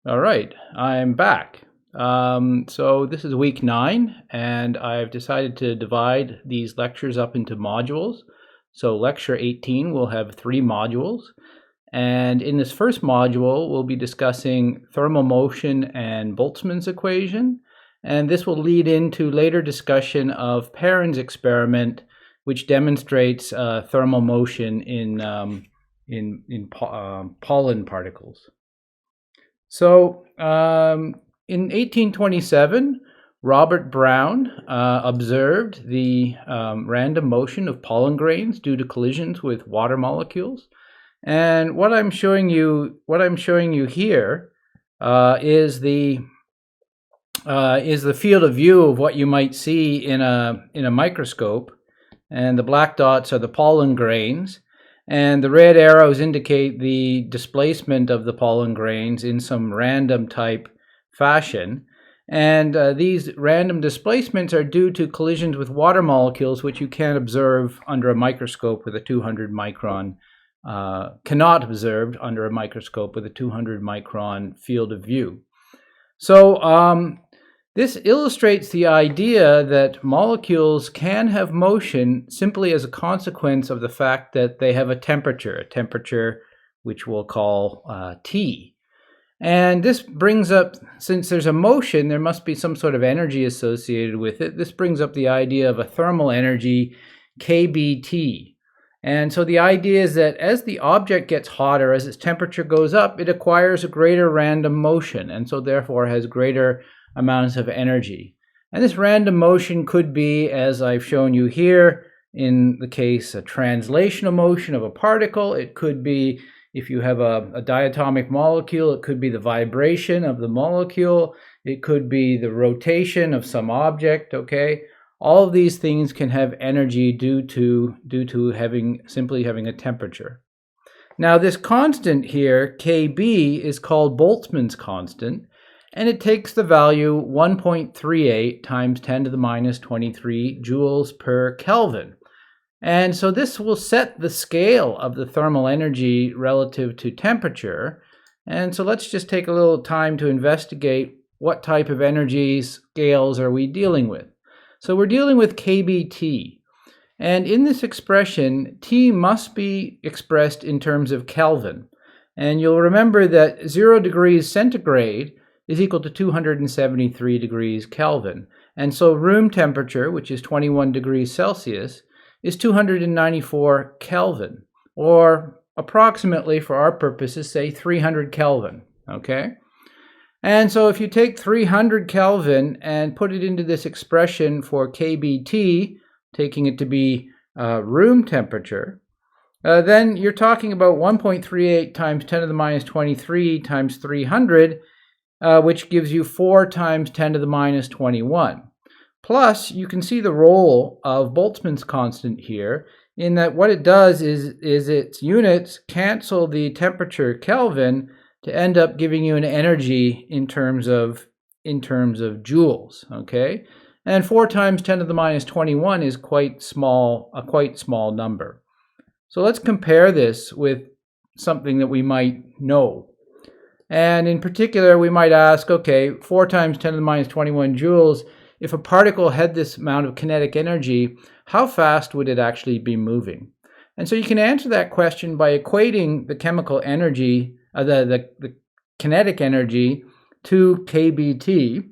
All right, I'm back. So this is week 9, and I've decided to divide these lectures up into modules. So lecture 18 will have 3 modules, and in this first module, we'll be discussing thermal motion and Boltzmann's equation, and this will lead into later discussion of Perrin's experiment, which demonstrates thermal motion in pollen particles. So in 1827, Robert Brown observed the random motion of pollen grains due to collisions with water molecules. And what I'm showing you here is the field of view of what you might see in a microscope. And the black dots are the pollen grains. And the red arrows indicate the displacement of the pollen grains in some random type fashion. And these random displacements are due to collisions with water molecules, which you can't observe under a microscope with a 200 micron, cannot observe under a microscope with a 200 micron field of view. So this illustrates the idea that molecules can have motion simply as a consequence of the fact that they have a temperature which we'll call T. And this brings up, since there's a motion, there must be some sort of energy associated with it. This brings up the idea of a thermal energy, kBT. And so the idea is that as the object gets hotter, as its temperature goes up, it acquires a greater random motion, and so therefore has greater amounts of energy. And this random motion could be, as I've shown you here, in the case a translational motion of a particle. It could be, if you have a diatomic molecule, it could be the vibration of the molecule. It could be the rotation of some object, okay? All of these things can have energy due to simply having a temperature. Now this constant here, Kb, is called Boltzmann's constant, and it takes the value 1.38 times 10 to the minus 23 joules per Kelvin. And so this will set the scale of the thermal energy relative to temperature. And so let's just take a little time to investigate what type of energy scales are we dealing with. So we're dealing with kBT. And in this expression, T must be expressed in terms of Kelvin. And you'll remember that 0 degrees centigrade is equal to 273 degrees Kelvin. And so room temperature, which is 21 degrees Celsius, is 294 Kelvin, or approximately, for our purposes, say 300 Kelvin, okay? And so if you take 300 Kelvin and put it into this expression for kBT, taking it to be room temperature, then you're talking about 1.38 times 10 to the minus 23 times 300, which gives you 4 times 10 to the minus 21. Plus, you can see the role of Boltzmann's constant here, in that what it does is its units cancel the temperature Kelvin to end up giving you an energy in terms of joules, okay? And 4 times 10 to the minus 21 is a quite small number. So let's compare this with something that we might know. And in particular, we might ask, okay, 4 times 10 to the minus 21 joules, if a particle had this amount of kinetic energy, how fast would it actually be moving? And so you can answer that question by equating the chemical energy, the kinetic energy, to kBT.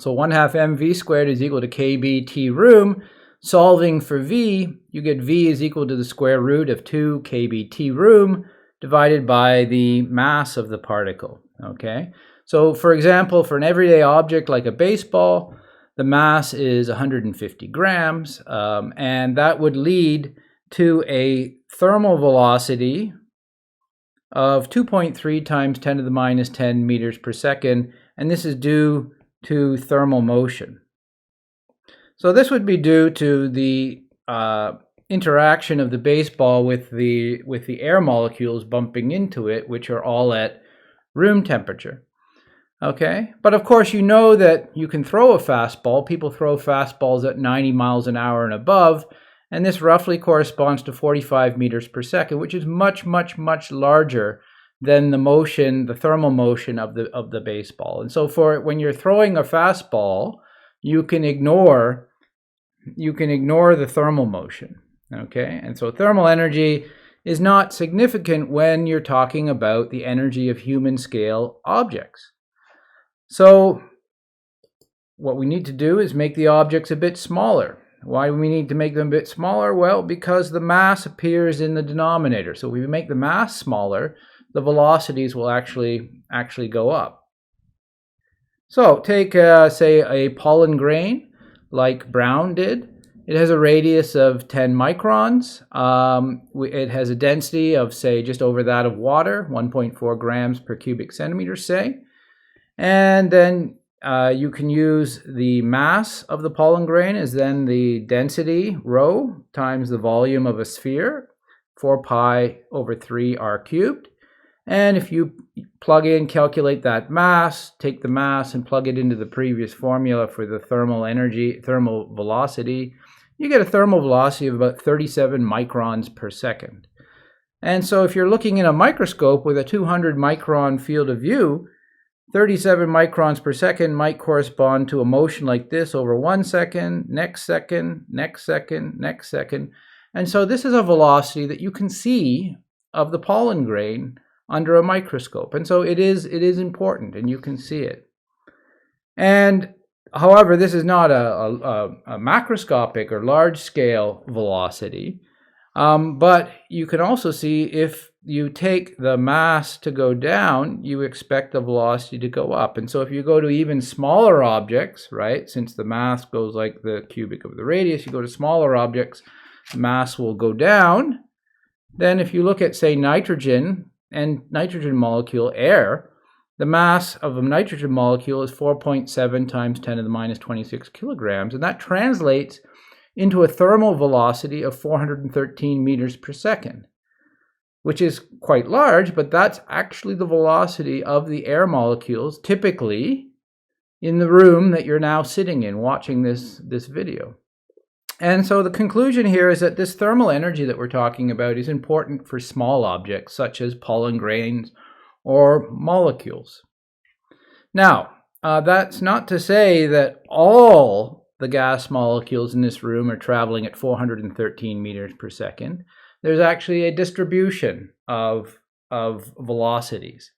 So 1/2 mv squared is equal to kBT room. Solving for V, you get V is equal to the square root of 2 kBT room divided by the mass of the particle, okay? So for example, for an everyday object like a baseball, the mass is 150 grams, and that would lead to a thermal velocity of 2.3 times 10 to the minus 10 meters per second, and this is due to thermal motion. So this would be due to the interaction of the baseball with the air molecules bumping into it, which are all at room temperature. Okay, but of course you know that you can throw a fastball. People throw fastballs at 90 miles an hour and above, and this roughly corresponds to 45 meters per second, which is much, much, much larger than the motion, the thermal motion of the baseball. And so for when you're throwing a fastball, you can ignore the thermal motion. Okay, and so thermal energy is not significant when you're talking about the energy of human scale objects. So what we need to do is make the objects a bit smaller. Why do we need to make them a bit smaller? Well, because the mass appears in the denominator. So if we make the mass smaller, the velocities will actually go up. So take, say, a pollen grain like Brown did. It has a radius of 10 microns. It has a density of, say, just over that of water, 1.4 grams per cubic centimeter, say. And then you can use the mass of the pollen grain as then the density, rho, times the volume of a sphere, 4 pi over 3 r cubed. And if you calculate that mass, take the mass and plug it into the previous formula for the thermal velocity, you get a thermal velocity of about 37 microns per second. And so if you're looking in a microscope with a 200 micron field of view, 37 microns per second might correspond to a motion like this over 1 second, next second, next second, next second. And so this is a velocity that you can see of the pollen grain under a microscope. And so it is important, and you can see it. And however, this is not a macroscopic or large-scale velocity, but you can also see if you take the mass to go down, you expect the velocity to go up. And so if you go to even smaller objects, right, since the mass goes like the cubic of the radius, you go to smaller objects, the mass will go down. Then if you look at, say, nitrogen and nitrogen molecule, air, the mass of a nitrogen molecule is 4.7 times 10 to the minus 26 kilograms, and that translates into a thermal velocity of 413 meters per second, which is quite large, but that's actually the velocity of the air molecules typically in the room that you're now sitting in watching this video. And so the conclusion here is that this thermal energy that we're talking about is important for small objects such as pollen grains or molecules. Now, that's not to say that all the gas molecules in this room are traveling at 413 meters per second. There's actually a distribution of velocities.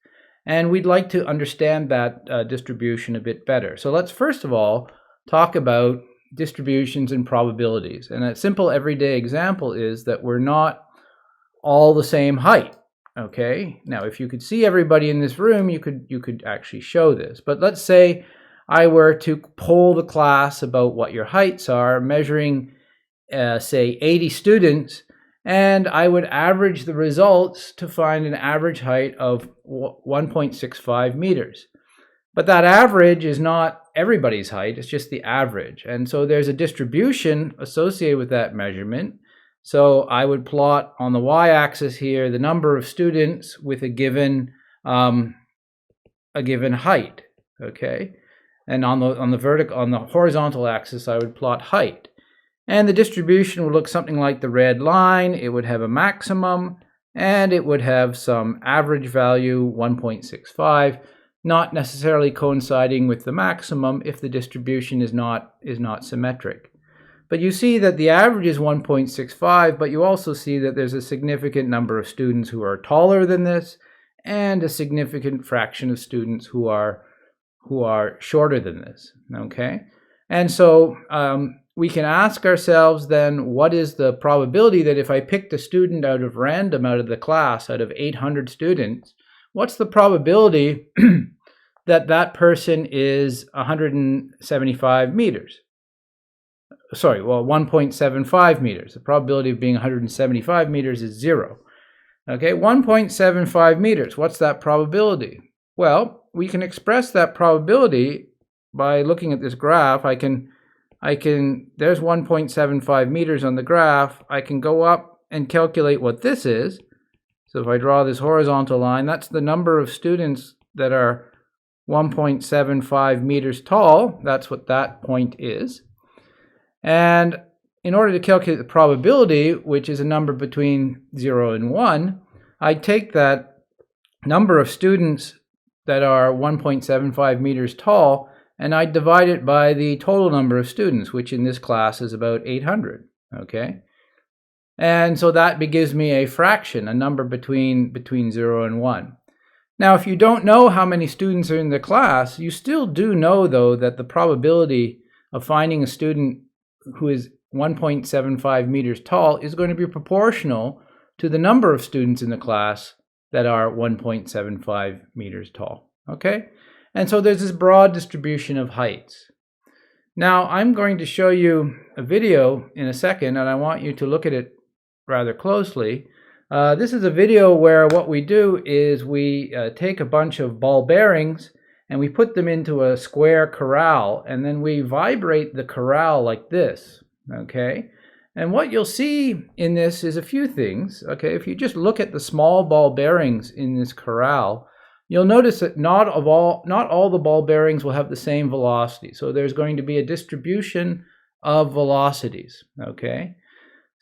And we'd like to understand that distribution a bit better. So let's first of all talk about distributions and probabilities. And a simple everyday example is that we're not all the same height. Okay, now if you could see everybody in this room, you could actually show this. But let's say I were to poll the class about what your heights are, measuring, say, 80 students, and I would average the results to find an average height of 1.65 meters. But that average is not everybody's height, it's just the average. And so there's a distribution associated with that measurement. So I would plot on the y-axis here the number of students with a given height, okay? And on the horizontal axis, I would plot height. And the distribution would look something like the red line. It would have a maximum, and it would have some average value, 1.65, not necessarily coinciding with the maximum if the distribution is not symmetric. But you see that the average is 1.65, but you also see that there's a significant number of students who are taller than this, and a significant fraction of students who are shorter than this, okay? And so we can ask ourselves then, what is the probability that if I picked a student out of random out of the class, out of 800 students, what's the probability that that person is 175 meters? Sorry, well, 1.75 meters. The probability of being 175 meters is 0. Okay, 1.75 meters. What's that probability? Well, we can express that probability by looking at this graph. There's 1.75 meters on the graph. I can go up and calculate what this is. So if I draw this horizontal line, that's the number of students that are 1.75 meters tall. That's what that point is. And in order to calculate the probability, which is a number between 0 and 1, I take that number of students that are 1.75 meters tall, and I divide it by the total number of students, which in this class is about 800, okay? And so that gives me a fraction, a number between 0 and 1. Now, if you don't know how many students are in the class, you still do know, though, that the probability of finding a student who is 1.75 meters tall is going to be proportional to the number of students in the class that are 1.75 meters tall, okay? And so there's this broad distribution of heights. Now, I'm going to show you a video in a second, and I want you to look at it rather closely. This is a video where what we do is we take a bunch of ball bearings and we put them into a square corral, and then we vibrate the corral like this, okay? And what you'll see in this is a few things, okay? If you just look at the small ball bearings in this corral, you'll notice that not all the ball bearings will have the same velocity. So there's going to be a distribution of velocities, okay?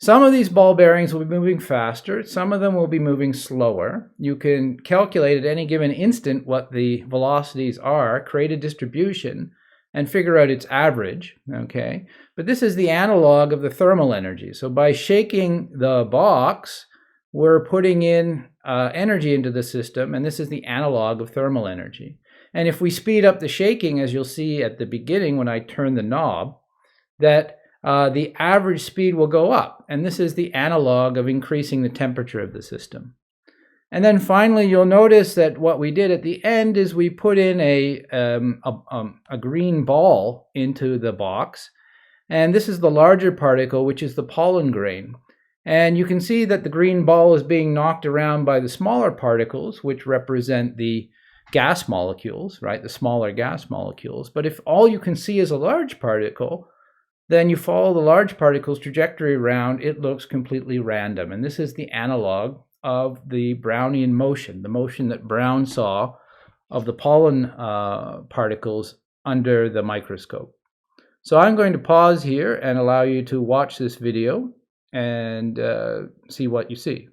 Some of these ball bearings will be moving faster. Some of them will be moving slower. You can calculate at any given instant what the velocities are, create a distribution, and figure out its average, okay? But this is the analog of the thermal energy. So by shaking the box, we're putting in energy into the system, and this is the analog of thermal energy. And if we speed up the shaking, as you'll see at the beginning when I turn the knob, that the average speed will go up, and this is the analog of increasing the temperature of the system. And then finally, you'll notice that what we did at the end is we put in a green ball into the box, and this is the larger particle, which is the pollen grain. And you can see that the green ball is being knocked around by the smaller particles, which represent the gas molecules, right? The smaller gas molecules. But if all you can see is a large particle, then you follow the large particle's trajectory around, it looks completely random. And this is the analog of the Brownian motion, the motion that Brown saw of the pollen particles under the microscope. So I'm going to pause here and allow you to watch this video and see what you see.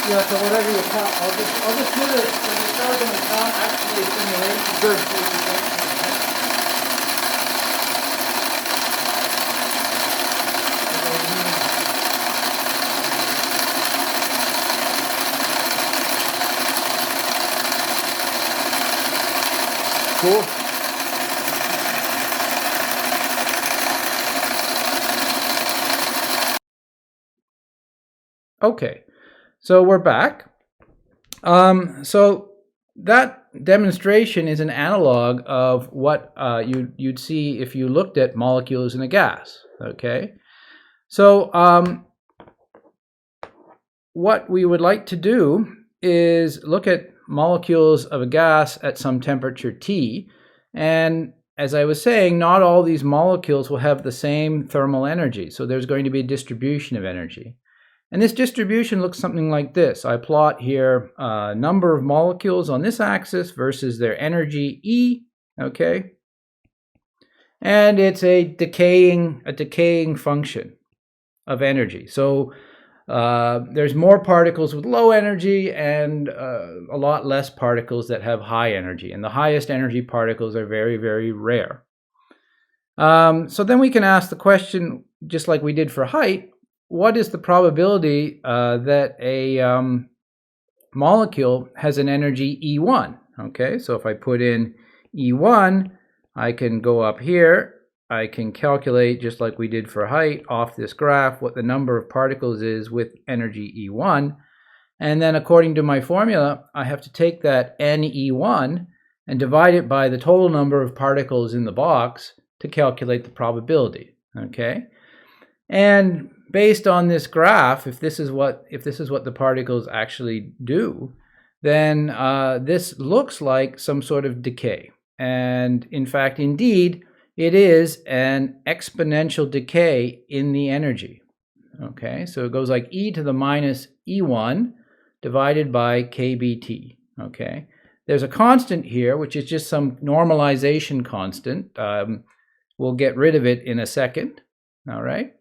Yeah, so whatever you count, I'll just put it, when you start going to count, actually simulation. Good. Cool. Okay. So we're back. So that demonstration is an analog of what you'd see if you looked at molecules in a gas, okay? So what we would like to do is look at molecules of a gas at some temperature T, and as I was saying, not all these molecules will have the same thermal energy, so there's going to be a distribution of energy. And this distribution looks something like this. I plot here number of molecules on this axis versus their energy E, okay? And it's a decaying function of energy. So there's more particles with low energy and a lot less particles that have high energy. And the highest energy particles are very, very rare. So then we can ask the question, just like we did for height, what is the probability that a molecule has an energy E1? Okay, so if I put in E1, I can go up here. I can calculate, just like we did for height, off this graph what the number of particles is with energy E1. And then according to my formula, I have to take that NE1 and divide it by the total number of particles in the box to calculate the probability. Okay? And based on this graph, if this is what the particles actually do, then this looks like some sort of decay. And in fact, indeed, it is an exponential decay in the energy. Okay, so it goes like e to the minus E1 divided by kBt. Okay, there's a constant here, which is just some normalization constant. We'll get rid of it in a second. All right.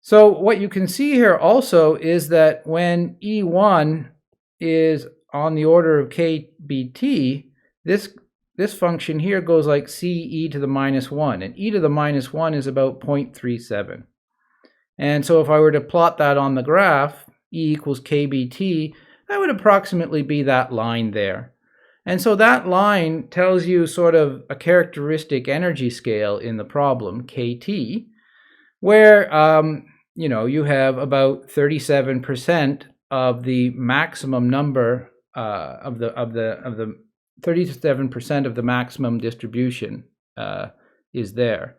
So what you can see here also is that when E1 is on the order of kBt, this function here goes like c e to the minus 1, and e to the minus 1 is about 0.37. And so if I were to plot that on the graph, E equals kBt, that would approximately be that line there. And so that line tells you sort of a characteristic energy scale in the problem, KT, where you have about 37% of the maximum number of the 37% of the maximum distribution is there.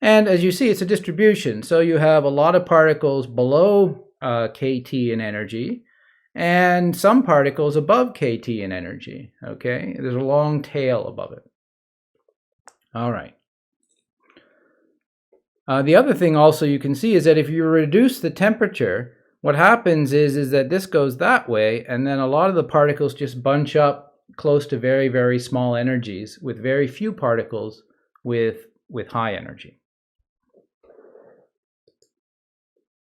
And as you see, it's a distribution. So you have a lot of particles below KT in energy and some particles above KT in energy. Okay, there's a long tail above it. All right. The other thing also you can see is that if you reduce the temperature, what happens is that this goes that way, and then a lot of the particles just bunch up close to very, very small energies with very few particles with high energy.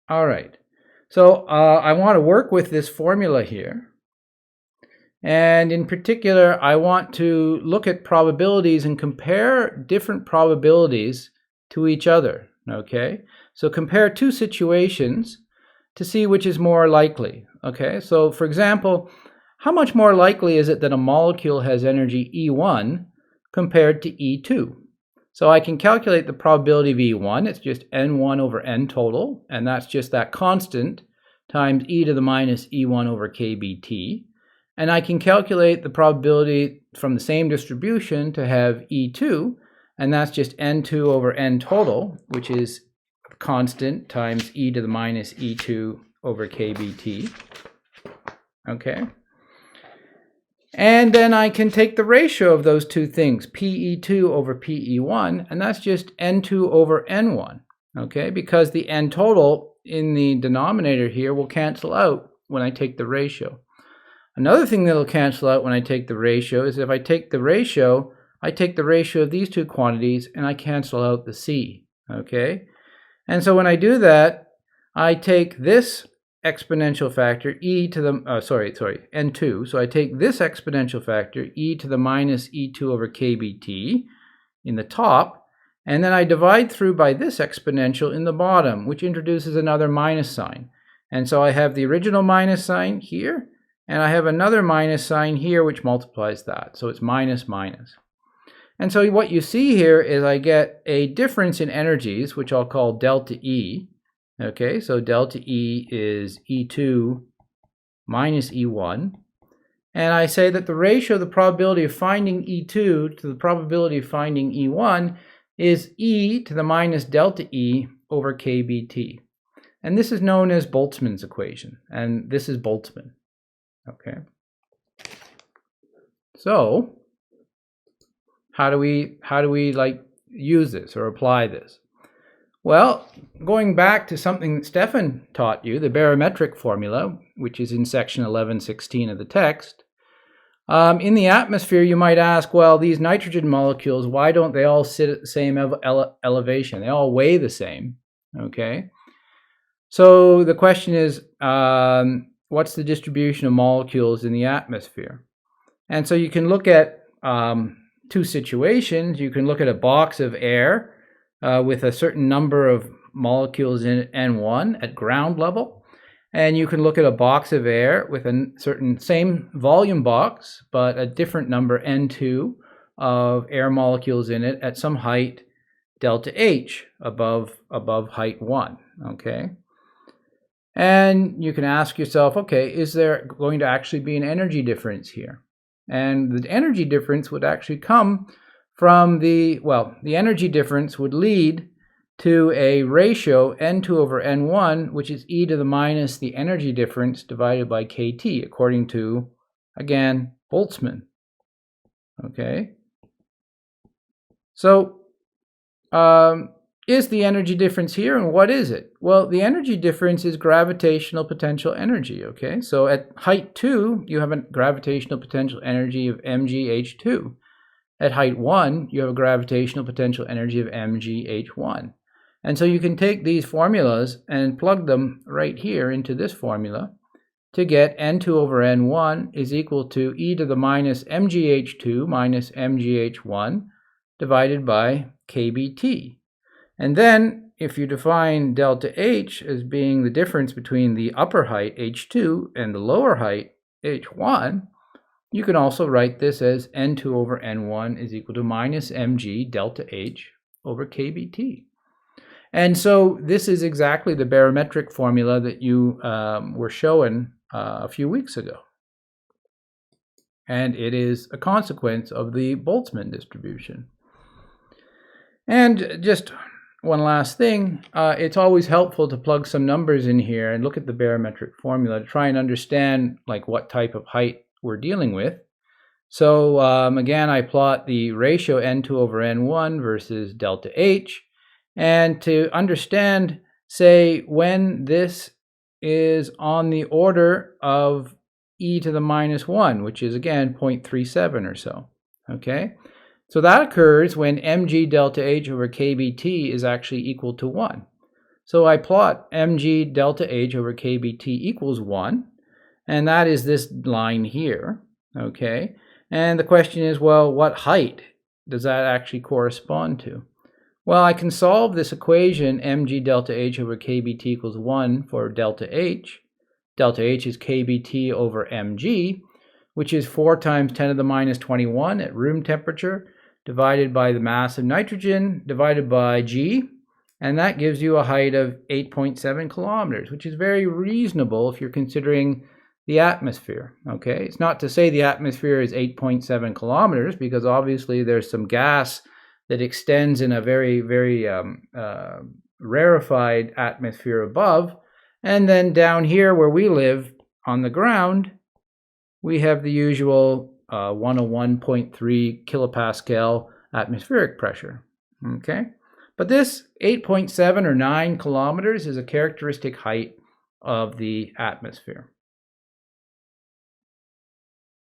All right, so I want to work with this formula here. And in particular, I want to look at probabilities and compare different probabilities to each other. Okay, so compare two situations to see which is more likely. Okay, so for example, how much more likely is it that a molecule has energy E1 compared to E2? So I can calculate the probability of E1. It's just N1 over N total, and that's just that constant times e to the minus E1 over kBt. And I can calculate the probability from the same distribution to have E2, and that's just N2 over N total, which is constant times e to the minus E2 over kBt. Okay. And then I can take the ratio of those two things, PE2 over PE1, and that's just N2 over N1, okay? Because the N total in the denominator here will cancel out when I take the ratio. Another thing that will cancel out when I take the ratio is if I take the ratio of these two quantities and I cancel out the C, okay? And so when I do that, I take this exponential factor e to the N2. So I take this exponential factor e to the minus E2 over kBt in the top, and then I divide through by this exponential in the bottom, which introduces another minus sign. And so I have the original minus sign here, and I have another minus sign here which multiplies that. So it's minus minus. And so what you see here is I get a difference in energies, which I'll call delta E. Okay, so delta E is E2 minus E1. And I say that the ratio of the probability of finding E2 to the probability of finding E1 is E to the minus delta E over kBt. And this is known as Boltzmann's equation. And this is Boltzmann. Okay. So how do we like use this or apply this? Well, going back to something that Stefan taught you, the barometric formula, which is in section 11.16 of the text, in the atmosphere, you might ask, well, these nitrogen molecules, why don't they all sit at the same elevation? They all weigh the same, okay? So the question is, what's the distribution of molecules in the atmosphere? And so you can look at two situations. You can look at a box of air with a certain number of molecules in N1 at ground level. And you can look at a box of air with a certain same volume box, but a different number N2 of air molecules in it at some height delta H above height 1, okay? And you can ask yourself, okay, is there going to actually be an energy difference here? And the energy difference would actually come from the energy difference would lead to a ratio N2 over N1, which is e to the minus the energy difference divided by kT, according to, again, Boltzmann. Okay? So, is the energy difference here, and what is it? Well, the energy difference is gravitational potential energy, okay? So at height 2, you have a gravitational potential energy of mgh2. At height 1, you have a gravitational potential energy of mgh1. And so you can take these formulas and plug them right here into this formula to get N2 over N1 is equal to e to the minus mgh2 minus mgh1 divided by kBt. And then if you define delta H as being the difference between the upper height H2 and the lower height H1, you can also write this as N2 over N1 is equal to minus mg delta H over kBt. And so this is exactly the barometric formula that you were showing a few weeks ago. And it is a consequence of the Boltzmann distribution. And just one last thing, it's always helpful to plug some numbers in here and look at the barometric formula to try and understand like what type of height we're dealing with. So again, I plot the ratio N2 over N1 versus delta H. And to understand, say, when this is on the order of e to the minus 1, which is, again, 0.37 or so, okay? So that occurs when mg delta H over kBt is actually equal to 1. So I plot mg delta H over kBt equals 1, and that is this line here, okay? And the question is, well, what height does that actually correspond to? Well, I can solve this equation mg delta H over kBt equals 1 for delta H. Delta H is kBt over mg, which is 4 times 10 to the minus 21 at room temperature, divided by the mass of nitrogen, divided by g, and that gives you a height of 8.7 kilometers, which is very reasonable if you're considering the atmosphere, okay? It's not to say the atmosphere is 8.7 kilometers, because obviously there's some gas that extends in a very, very rarefied atmosphere above. And then down here where we live on the ground, we have the usual 101.3 kilopascal atmospheric pressure, okay? But this 8.7 or 9 kilometers is a characteristic height of the atmosphere.